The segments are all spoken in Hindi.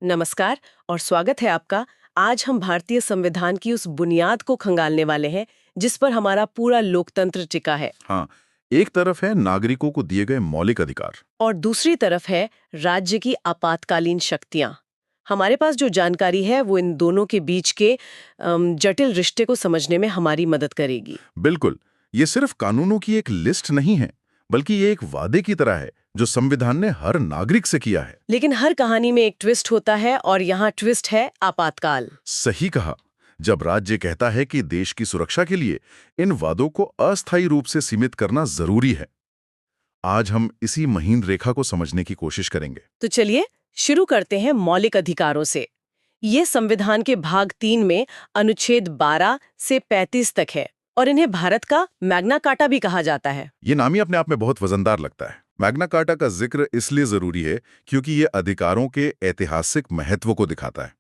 नमस्कार और स्वागत है आपका। आज हम भारतीय संविधान की उस बुनियाद को खंगालने वाले हैं जिस पर हमारा पूरा लोकतंत्र टिका है, हाँ, एक तरफ है नागरिकों को दिए गए मौलिक अधिकार। और दूसरी तरफ है राज्य की आपातकालीन शक्तियां। हमारे पास जो जानकारी है वो इन दोनों के बीच के जटिल रिश्ते को समझने में हमारी मदद करेगी। बिल्कुल, ये सिर्फ कानूनों की एक लिस्ट नहीं है, बल्कि ये एक वादे की तरह है जो संविधान ने हर नागरिक से किया है। लेकिन हर कहानी में एक ट्विस्ट होता है, और यहाँ ट्विस्ट है आपातकाल। सही कहा। जब राज्य कहता है कि देश की सुरक्षा के लिए इन वादों को अस्थायी रूप से सीमित करना जरूरी है। आज हम इसी महीन रेखा को समझने की कोशिश करेंगे। तो चलिए शुरू करते हैं मौलिक अधिकारों से। ये संविधान के भाग 3 में अनुच्छेद 12 से 35 तक है, और इन्हें भारत का मैग्ना कार्टा भी कहा जाता है। ये नाम ही अपने आप में बहुत वजनदार लगता है। मैग्ना कार्टा का जिक्र इसलिए जरूरी है क्योंकि ये अधिकारों के ऐतिहासिक महत्व को दिखाता है।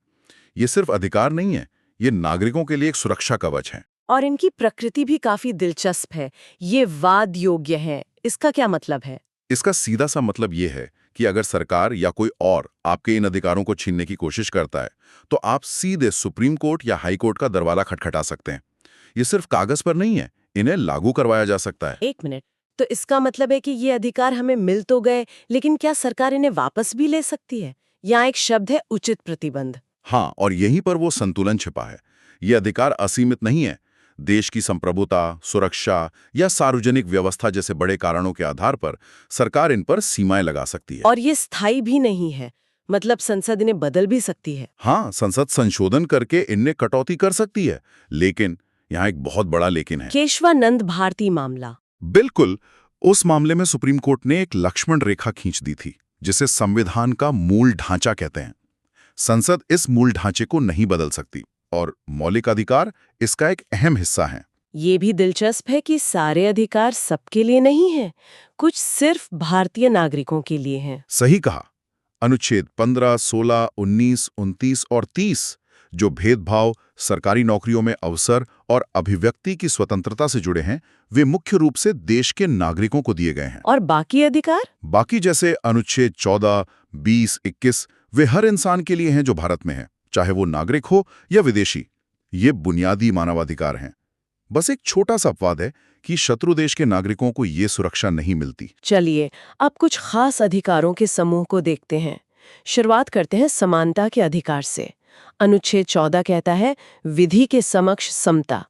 ये सिर्फ अधिकार नहीं है, ये नागरिकों के लिए एक सुरक्षा कवच है। और इनकी प्रकृति भी काफी दिलचस्प है। ये वाद योग्य है। इसका क्या मतलब है? इसका सीधा सा मतलब ये है कि अगर सरकार या कोई और आपके इन अधिकारों को छीनने की कोशिश करता है, तो आप सीधे सुप्रीम कोर्ट या हाई कोर्ट का दरवाजा खटखटा सकते हैं। ये सिर्फ कागज पर नहीं है, इन्हें लागू करवाया जा सकता है। एक मिनट, तो इसका मतलब है कि ये अधिकार हमें मिल तो गए, लेकिन क्या सरकार इन्हें वापस भी ले सकती है? यहाँ एक शब्द है उचित प्रतिबंध। हाँ, और यहीं पर वो संतुलन छिपा है। ये अधिकार असीमित नहीं है। देश की संप्रभुता, सुरक्षा या सार्वजनिक व्यवस्था जैसे बड़े कारणों के आधार पर सरकार इन पर सीमाएं लगा सकती है। और ये स्थायी भी नहीं है, मतलब संसद इन्हें बदल भी सकती है। हाँ, संसद संशोधन करके इनमें कटौती कर सकती है, लेकिन यहाँ एक बहुत बड़ा लेकिन है। केशवानंद भारती मामला। बिल्कुल, उस मामले में सुप्रीम कोर्ट ने एक लक्ष्मण रेखा खींच दी थी, जिसे संविधान का मूल ढांचा कहते हैं। संसद इस मूल ढांचे को नहीं बदल सकती, और मौलिक अधिकार इसका एक अहम हिस्सा है। ये भी दिलचस्प है कि सारे अधिकार सबके लिए नहीं हैं, कुछ सिर्फ भारतीय नागरिकों के लिए हैं। सही कहा। अनुच्छेद 15, 16, 19, 29 और 30 जो भेदभाव, सरकारी नौकरियों में अवसर और अभिव्यक्ति की स्वतंत्रता से जुड़े हैं, वे मुख्य रूप से देश के नागरिकों को दिए गए हैं। और बाकी अधिकार? बाकी जैसे अनुच्छेद 14, 20, 21 वे हर इंसान के लिए हैं जो भारत में है, चाहे वो नागरिक हो या विदेशी। ये बुनियादी मानवाधिकार हैं। बस एक छोटा सा अपवाद है कि शत्रु देश के नागरिकों को ये सुरक्षा नहीं मिलती। चलिए अब कुछ खास अधिकारों के समूह को देखते हैं। शुरुआत करते हैं समानता के अधिकार से। अनुच्छेद 14 कहता है विधि के समक्ष समता।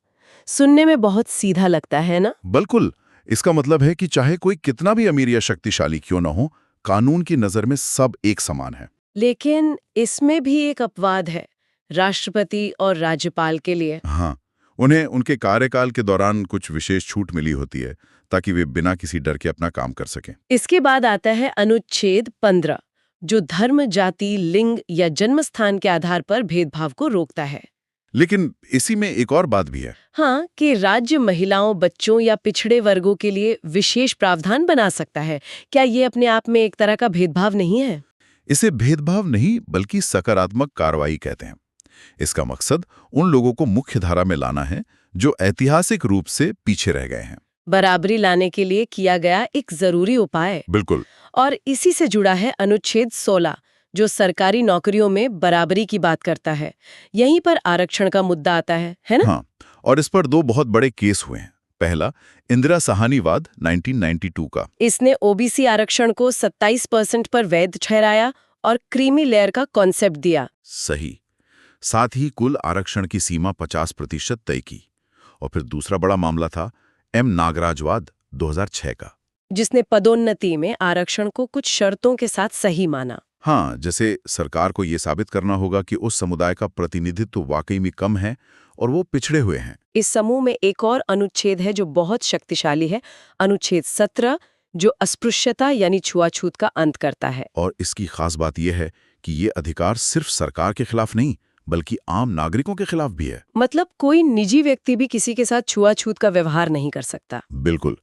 सुनने में बहुत सीधा लगता है ना? बिल्कुल, इसका मतलब है कि चाहे कोई कितना भी अमीर या शक्तिशाली क्यों न हो, कानून की नजर में सब एक समान है। लेकिन इसमें भी एक अपवाद है, राष्ट्रपति और राज्यपाल के लिए। हाँ, उन्हें उनके कार्यकाल के दौरान कुछ विशेष छूट मिली होती है ताकि वे बिना किसी डर के अपना काम कर सकें। इसके बाद आता है अनुच्छेद 15, जो धर्म, जाति, लिंग या जन्मस्थान के आधार पर भेदभाव को रोकता है। लेकिन इसी में एक और बात भी है। हाँ, कि राज्य महिलाओं, बच्चों या पिछड़े वर्गों के लिए विशेष प्रावधान बना सकता है। क्या ये अपने आप में एक तरह का भेदभाव नहीं है? इसे भेदभाव नहीं बल्कि सकारात्मक कार्रवाई कहते हैं। इसका मकसद उन लोगों को मुख्य धारा में लाना है जो ऐतिहासिक रूप से पीछे रह गए हैं। बराबरी लाने के लिए किया गया एक जरूरी उपाय। बिल्कुल। और इसी से जुड़ा है अनुच्छेद 16, जो सरकारी नौकरियों में बराबरी की बात करता है। यहीं पर आरक्षण का मुद्दा आता है ना? हाँ, और इस पर दो बहुत बड़े केस हुए हैं। पहला, इंदिरा साहनीवाद 1992 का। इसने ओबीसी आरक्षण को 27% पर वैध ठहराया और क्रीमी लेयर का कॉन्सेप्ट दिया। सही। साथ ही कुल आरक्षण की सीमा 50% तय की। और फिर दूसरा बड़ा मामला था एम नागराजवाद 2006 का, जिसने पदोन्नति में आरक्षण को कुछ शर्तों के साथ सही माना। हाँ, जैसे सरकार को ये साबित करना होगा कि उस समुदाय का प्रतिनिधित्व वाकई में कम है और वो पिछड़े हुए हैं। इस समूह में एक और अनुच्छेद है जो बहुत शक्तिशाली है, अनुच्छेद 17, जो अस्पृश्यता यानी छुआछूत का अंत करता है। और इसकी खास बात यह है कि ये अधिकार सिर्फ सरकार के खिलाफ नहीं बल्कि आम नागरिकों के खिलाफ भी है। मतलब कोई निजी व्यक्ति भी किसी के साथ छुआछूत का व्यवहार नहीं कर सकता। बिल्कुल।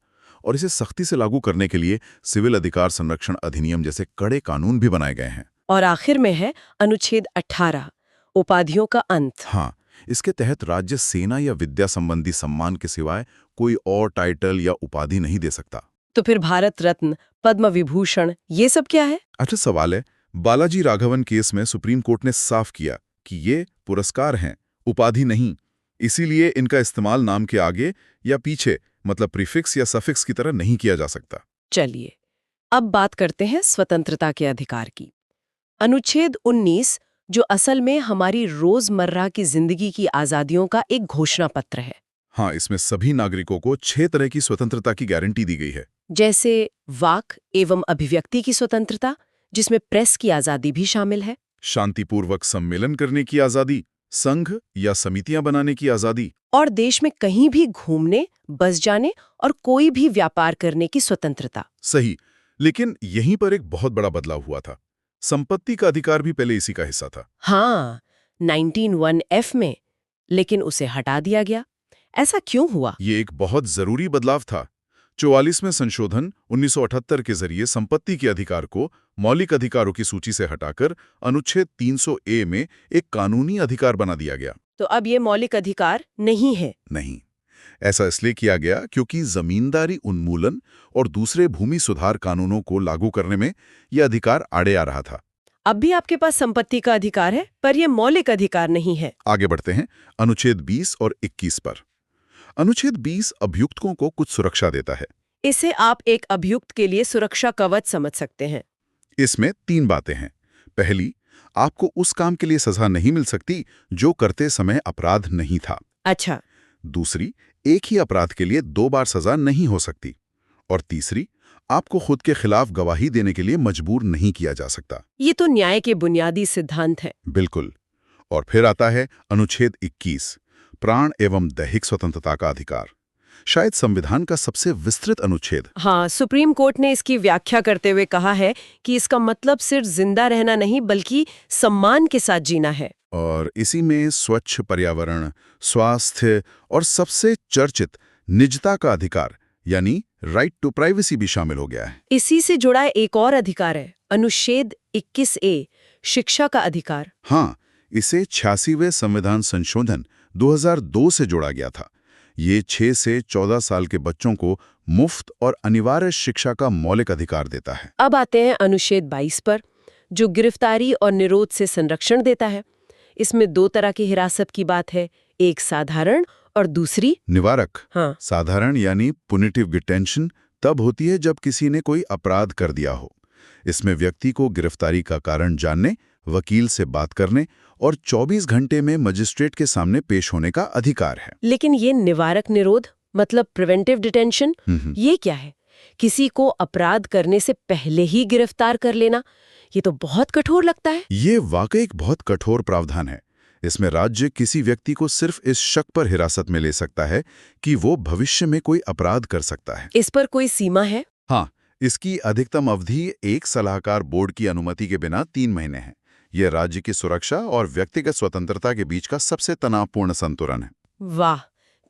और इसे सख्ती से लागू करने के लिए सिविल अधिकार संरक्षण अधिनियम जैसे कड़े कानून भी बनाए गए हैं। और आखिर में है अनुच्छेद 18, उपाधियों का अंत। हाँ, इसके तहत राज्य सेना या विद्या संबंधी सम्मान के सिवाय कोई और टाइटल या उपाधि नहीं दे सकता। तो फिर भारत रत्न, पद्म विभूषण, ये सब क्या है? अच्छा सवाल है। बालाजी राघवन केस में सुप्रीम कोर्ट ने साफ किया कि ये पुरस्कार हैं, उपाधि नहीं। इसीलिए इनका इस्तेमाल नाम के आगे या पीछे मतलब प्रीफिक्स या सफिक्स की तरह नहीं किया जा सकता। चलिए, अब बात करते हैं स्वतंत्रता के अधिकार की। अनुच्छेद 19, जो असल में हमारी रोजमर्रा की जिंदगी की आजादियों का एक घोषणा पत्र है। हाँ, इसमें सभी नागरिकों को 6 तरह की स्वतंत्रता की गारंटी दी गई है। जैसे वाक एवं अभिव्यक्ति की स्वतंत्रता, जिसमें प्रेस की आजादी भी शामिल है। शांतिपूर्वक सम्मेलन करने की आजादी, संघ या समितियां बनाने की आजादी, और देश में कहीं भी घूमने, बस जाने और कोई भी व्यापार करने की स्वतंत्रता। सही। लेकिन यहीं पर एक बहुत बड़ा बदलाव हुआ था। संपत्ति का अधिकार भी पहले इसी का हिस्सा था। हाँ, 19(1)(f) में, लेकिन उसे हटा दिया गया। ऐसा क्यों हुआ? ये एक बहुत जरूरी बदलाव था। 44वें संशोधन 1978 के जरिए संपत्ति के अधिकार को मौलिक अधिकारों की सूची से हटाकर अनुच्छेद 300A में एक कानूनी अधिकार बना दिया गया। तो अब ये मौलिक अधिकार नहीं है। नहीं, ऐसा इसलिए किया गया क्योंकि जमींदारी उन्मूलन और दूसरे भूमि सुधार कानूनों को लागू करने में यह अधिकार आड़े आ रहा था। अब भी आपके पास संपत्ति का अधिकार है, पर यह मौलिक अधिकार नहीं है। आगे बढ़ते हैं अनुच्छेद 20 और 21 पर। अनुच्छेद 20 अभियुक्तों को कुछ सुरक्षा देता है। इसे आप एक अभियुक्त के लिए सुरक्षा कवच समझ सकते हैं। इसमें 3 बातें हैं। पहली, आपको उस काम के लिए सजा नहीं मिल सकती जो करते समय अपराध नहीं था। अच्छा। दूसरी, एक ही अपराध के लिए 2 बार सजा नहीं हो सकती। और तीसरी, आपको खुद के खिलाफ गवाही देने के लिए मजबूर नहीं किया जा सकता। ये तो न्याय के बुनियादी सिद्धांत है। बिल्कुल। और फिर आता है अनुच्छेद 21, प्राण एवं दैहिक स्वतंत्रता का अधिकार। शायद संविधान का सबसे विस्तृत अनुच्छेद। हाँ, सुप्रीम कोर्ट ने इसकी व्याख्या करते हुए कहा है कि इसका मतलब सिर्फ जिंदा रहना नहीं, बल्कि सम्मान के साथ जीना है। और इसी में स्वच्छ पर्यावरण, स्वास्थ्य और सबसे चर्चित निजता का अधिकार यानी राइट टू प्राइवेसी भी शामिल हो गया है। इसी से जुड़ा एक और अधिकार है, अनुच्छेद 21A, शिक्षा का अधिकार। हाँ, इसे 86वें संविधान संशोधन 2002 से जोड़ा गया था। ये 6 से 14 साल के बच्चों को मुफ्त और अनिवार्य शिक्षा का मौलिक अधिकार देता है। अब आते हैं अनुच्छेद 22 पर, जो गिरफ्तारी और निरोध से संरक्षण देता है। इसमें 2 तरह की हिरासत की बात है, एक साधारण और दूसरी निवारक। हाँ। साधारण यानी पुनिटिव डिटेंशन तब होती है जब किसी ने कोई अपराध कर दिया हो। इसमें व्यक्ति को गिरफ्तारी का कारण जानने, वकील से बात करने और 24 घंटे में मजिस्ट्रेट के सामने पेश होने का अधिकार है। लेकिन ये निवारक निरोध मतलब प्रिवेंटिव डिटेंशन, ये क्या है? किसी को अपराध करने से पहले ही गिरफ्तार कर लेना, ये तो बहुत कठोर लगता है। ये वाकई एक बहुत कठोर प्रावधान है। इसमें राज्य किसी व्यक्ति को सिर्फ इस शक पर हिरासत में ले सकता है कि वो भविष्य में कोई अपराध कर सकता है। इस पर कोई सीमा है? हाँ, इसकी अधिकतम अवधि एक सलाहकार बोर्ड की अनुमति के बिना 3 महीने है। यह राज्य की सुरक्षा और व्यक्तिगत स्वतंत्रता के बीच का सबसे तनावपूर्ण संतुलन है। वाह,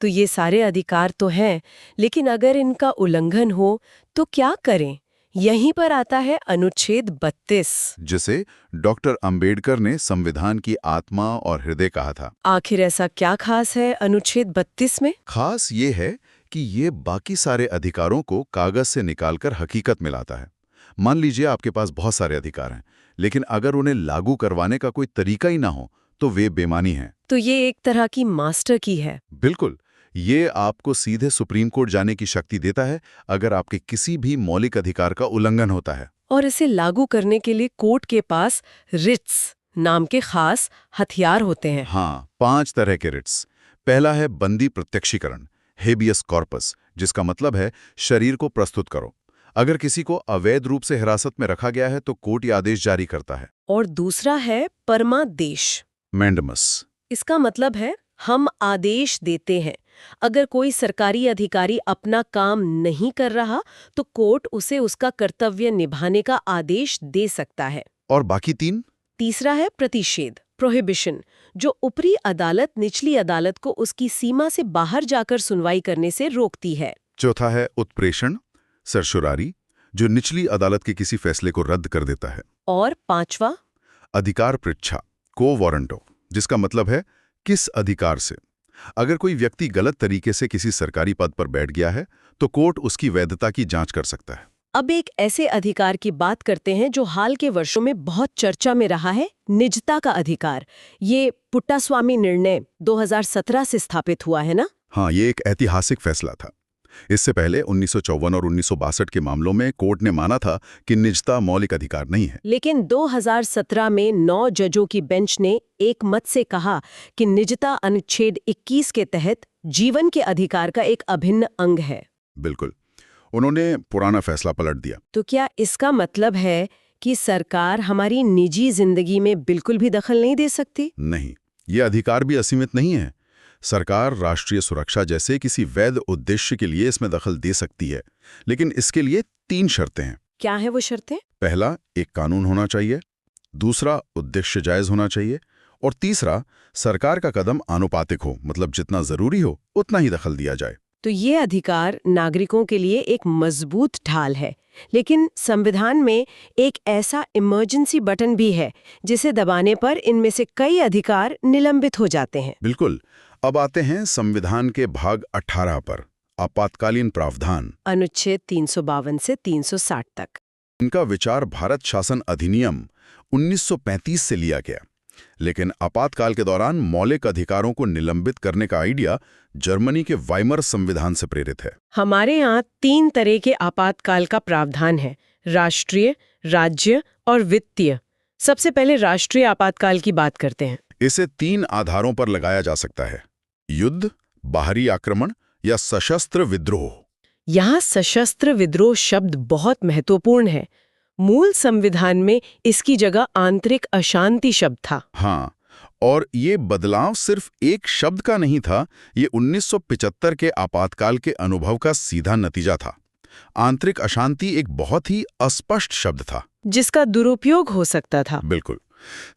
तो ये सारे अधिकार तो हैं, लेकिन अगर इनका उल्लंघन हो तो क्या करें? यहीं पर आता है अनुच्छेद 32, जिसे डॉक्टर अंबेडकर ने संविधान की आत्मा और हृदय कहा था। आखिर ऐसा क्या खास है अनुच्छेद 32 में? खास ये है कि ये बाकी सारे अधिकारों को कागज से निकालकर हकीकत में लाता है। मान लीजिए आपके पास बहुत सारे अधिकार हैं, लेकिन अगर उन्हें लागू करवाने का कोई तरीका ही ना हो तो वे बेमानी हैं। तो ये एक तरह की मास्टर की है। बिल्कुल, ये आपको सीधे सुप्रीम कोर्ट जाने की शक्ति देता है अगर आपके किसी भी मौलिक अधिकार का उल्लंघन होता है। और इसे लागू करने के लिए कोर्ट के पास रिट्स नाम के खास हथियार होते हैं। हाँ, 5 तरह के रिट्स। पहला है बंदी प्रत्यक्षीकरण, हेबियस कॉर्पस, जिसका मतलब है शरीर को प्रस्तुत करो। अगर किसी को अवैध रूप से हिरासत में रखा गया है तो कोर्ट ये आदेश जारी करता है। और दूसरा है परमादेश, मैंडमस। इसका मतलब है हम आदेश देते हैं। अगर कोई सरकारी अधिकारी अपना काम नहीं कर रहा तो कोर्ट उसे उसका कर्तव्य निभाने का आदेश दे सकता है। और बाकी 3? तीसरा है प्रतिषेध, प्रोहिबिशन, जो ऊपरी अदालत निचली अदालत को उसकी सीमा से बाहर जाकर सुनवाई करने से रोकती है। चौथा है उत्प्रेषण, सरसुरारी, जो निचली अदालत के किसी फैसले को रद्द कर देता है। और 5वां अधिकार पृच्छा, को वारंटो, जिसका मतलब है किस अधिकार से। अगर कोई व्यक्ति गलत तरीके से किसी सरकारी पद पर बैठ गया है तो कोर्ट उसकी वैधता की जांच कर सकता है। अब एक ऐसे अधिकार की बात करते हैं जो हाल के वर्षों में बहुत चर्चा में रहा है, निजता का अधिकार। ये पुट्टास्वामी निर्णय 2017 से स्थापित हुआ है ना? हाँ, ये एक ऐतिहासिक फैसला था। इससे पहले 1954 और 1962 के मामलों में कोर्ट ने माना था कि निजता मौलिक अधिकार नहीं है। लेकिन 2017 में 9 जजों की बेंच ने एक मत से कहा कि निजता अनुच्छेद 21 के तहत जीवन के अधिकार का एक अभिन्न अंग है। बिल्कुल, उन्होंने पुराना फैसला पलट दिया। तो क्या इसका मतलब है कि सरकार हमारी निजी जिंदगी में बिल्कुल भी दखल नहीं दे सकती? नहीं, ये अधिकार भी असीमित नहीं है। सरकार राष्ट्रीय सुरक्षा जैसे किसी वैध उद्देश्य के लिए इसमें दखल दे सकती है, लेकिन इसके लिए 3 शर्तें हैं। क्या है वो शर्तें? पहला, एक कानून होना चाहिए। दूसरा, उद्देश्य जायज होना चाहिए। और तीसरा, सरकार का कदम आनुपातिक हो, मतलब जितना जरूरी हो उतना ही दखल दिया जाए। तो ये अधिकार नागरिकों के लिए एक मजबूत ढाल है, लेकिन संविधान में एक ऐसा इमरजेंसी बटन भी है जिसे दबाने पर इनमें से कई अधिकार निलंबित हो जाते हैं। बिल्कुल। अब आते हैं संविधान के भाग 18 पर, आपातकालीन प्रावधान। अनुच्छेद 352 से 360 तक। इनका विचार भारत शासन अधिनियम 1935 से लिया गया, लेकिन आपातकाल के दौरान मौलिक अधिकारों को निलंबित करने का आइडिया जर्मनी के वाइमर संविधान से प्रेरित है। हमारे यहाँ 3 तरह के आपातकाल का प्रावधान है, राष्ट्रीय, राज्य और वित्तीय। सबसे पहले राष्ट्रीय आपातकाल की बात करते हैं। इसे 3 आधारों पर लगाया जा सकता है: युद्ध, बाहरी आक्रमण या सशस्त्र विद्रोह। यहाँ सशस्त्र विद्रोह शब्द बहुत महत्वपूर्ण है। मूल संविधान में इसकी जगह आंतरिक अशांति शब्द था। हाँ, और ये बदलाव सिर्फ एक शब्द का नहीं था, ये 1975 के आपातकाल के अनुभव का सीधा नतीजा था। आंतरिक अशांति एक बहुत ही अस्पष्ट शब्द था जिसका दुरुपयोग हो सकता था। बिल्कुल।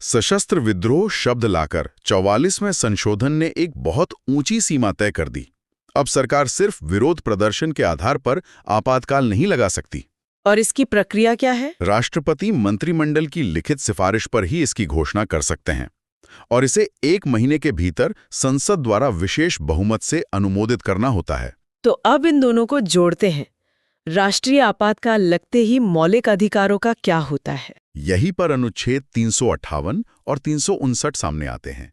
सशस्त्र विद्रोह शब्द लाकर 44वें संशोधन ने एक बहुत ऊंची सीमा तय कर दी। अब सरकार सिर्फ विरोध प्रदर्शन के आधार पर आपातकाल नहीं लगा सकती। और इसकी प्रक्रिया क्या है? राष्ट्रपति मंत्रिमंडल की लिखित सिफारिश पर ही इसकी घोषणा कर सकते हैं, और इसे 1 महीने के भीतर संसद द्वारा विशेष बहुमत से अनुमोदित करना होता है। तो अब इन दोनों को जोड़ते हैं। राष्ट्रीय आपातकाल लगते ही मौलिक अधिकारों का क्या होता है? यहीं पर अनुच्छेद 358 और 359 सामने आते हैं।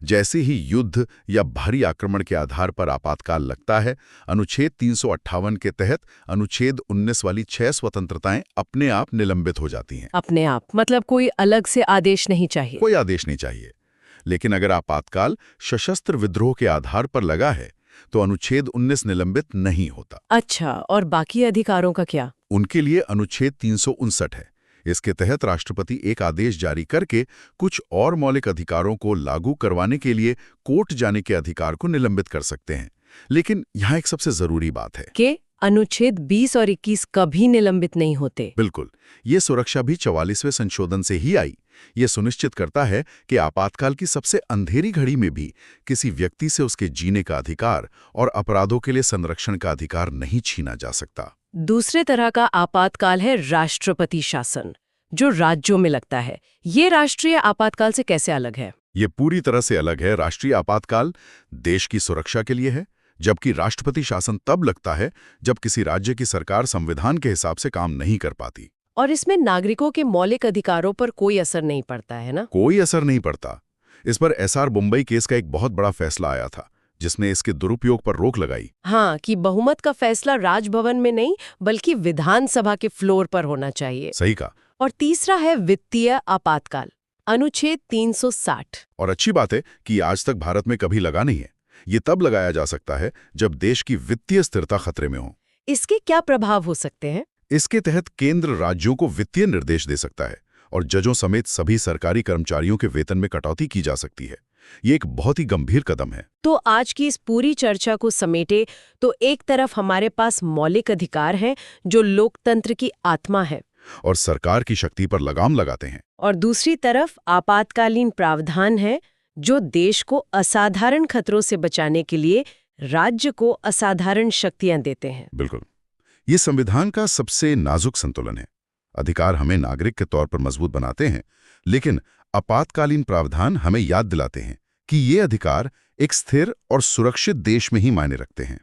जैसे ही युद्ध या बाहरी आक्रमण के आधार पर आपातकाल लगता है, अनुच्छेद 358 के तहत अनुच्छेद 19 वाली 6 स्वतंत्रताएं अपने आप निलंबित हो जाती हैं। अपने आप मतलब कोई अलग से आदेश नहीं चाहिए? कोई आदेश नहीं चाहिए। लेकिन अगर आपातकाल सशस्त्र विद्रोह के आधार पर लगा है तो अनुच्छेद 19 निलंबित नहीं होता। अच्छा, और बाकी अधिकारों का क्या? उनके लिए अनुच्छेद 359 है। इसके तहत राष्ट्रपति एक आदेश जारी करके कुछ और मौलिक अधिकारों को लागू करवाने के लिए कोर्ट जाने के अधिकार को निलंबित कर सकते हैं। लेकिन यहाँ एक सबसे जरूरी बात है कि अनुच्छेद 20 और 21 कभी निलंबित नहीं होते। बिल्कुल, ये सुरक्षा भी 44वें संशोधन से ही आई। ये सुनिश्चित करता है कि आपातकाल की सबसे अंधेरी घड़ी में भी किसी व्यक्ति से उसके जीने का अधिकार और अपराधों के लिए संरक्षण का अधिकार नहीं छीना जा सकता। दूसरे तरह का आपातकाल है राष्ट्रपति शासन, जो राज्यों में लगता है। ये राष्ट्रीय आपातकाल से कैसे अलग है? ये पूरी तरह से अलग है। राष्ट्रीय आपातकाल देश की सुरक्षा के लिए है, जबकि राष्ट्रपति शासन तब लगता है जब किसी राज्य की सरकार संविधान के हिसाब से काम नहीं कर पाती। और इसमें नागरिकों के मौलिक अधिकारों पर कोई असर नहीं पड़ता है ना? कोई असर नहीं पड़ता। इस पर एसआर मुंबई केस का एक बहुत बड़ा फैसला आया था, जिसने इसके दुरुपयोग पर रोक लगाई। हाँ, कि बहुमत का फैसला राजभवन में नहीं बल्कि विधानसभा के फ्लोर पर होना चाहिए। सही कहा। और तीसरा है वित्तीय आपातकाल, अनुच्छेद 360। और अच्छी बात है कि आज तक भारत में कभी लगा नहीं है। ये तब लगाया जा सकता है जब देश की वित्तीय स्थिरता खतरे में हो। इसके क्या प्रभाव हो सकते हैं? इसके तहत केंद्र राज्यों को वित्तीय निर्देश दे सकता है और जजों समेत सभी सरकारी कर्मचारियों के वेतन में कटौती की जा सकती है। ये एक बहुत ही गंभीर कदम है। तो आज की इस पूरी चर्चा को समेटे तो एक तरफ हमारे पास मौलिक अधिकार हैं जो लोकतंत्र की आत्मा है और सरकार की शक्ति पर लगाम लगाते हैं, और दूसरी तरफ आपातकालीन प्रावधान है जो देश को असाधारण खतरों से बचाने के लिए राज्य को असाधारण शक्तियां देते हैं। बिल्कुल, ये संविधान का सबसे नाजुक संतुलन है। अधिकार हमें नागरिक के तौर पर मजबूत बनाते हैं, लेकिन आपातकालीन प्रावधान हमें याद दिलाते हैं कि ये अधिकार एक स्थिर और सुरक्षित देश में ही मायने रखते हैं।